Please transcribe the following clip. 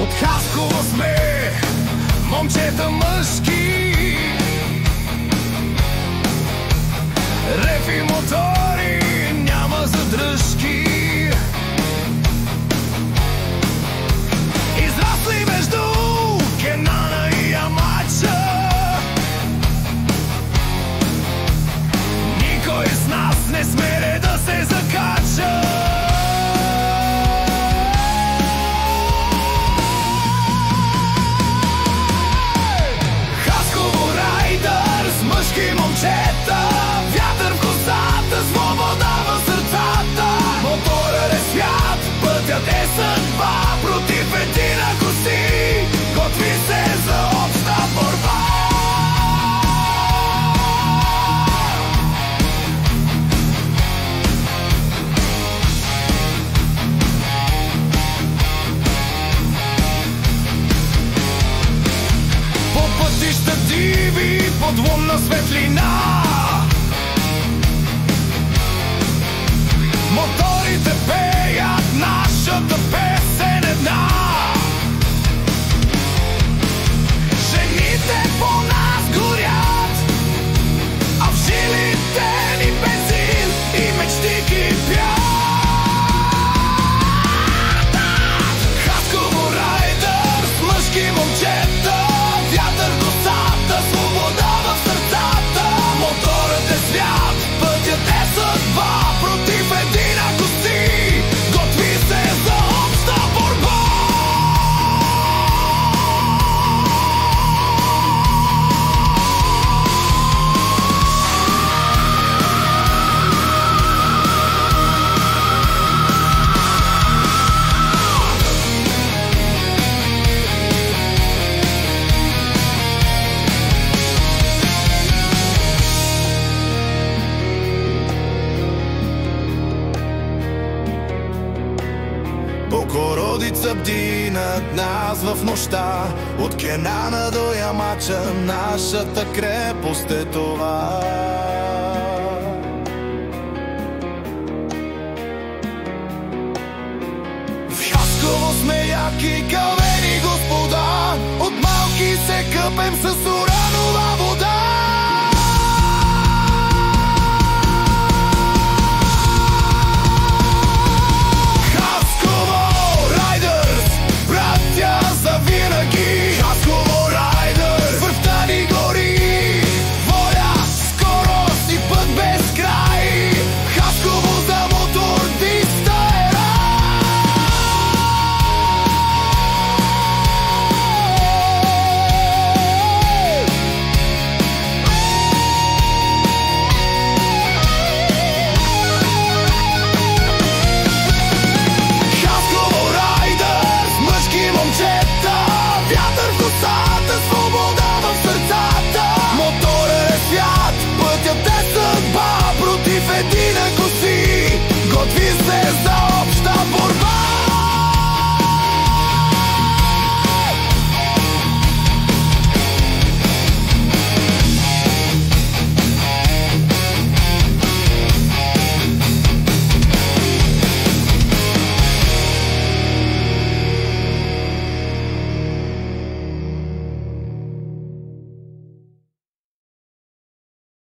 От Хасково сме, момчета мъжки, рев и мотори, няма задръжки. Израсли между Кенана и Ямача, никой с нас не смее да се закача. Вятър в косата, свобода в сърцата. Моторът е свят, пътят е съдба. Против единакости, готви се за обща борба. По пътища диви, под лунна светлина, моторите пеят нашата песен една. Жените по нас горят, а в жилите ни бензин и мечти кипят. Хасково Райдърс, мъжки момчета, вятър в косата, свобода в сърцата. Моторът е свят, пътят е съдба. Против единакости, готви се за обща борба. Богородица бди над нас в нощта, от Кенана до Ямача, нашата крепост е това. В Хасково сме яки, калвени господа, от малки се къпем с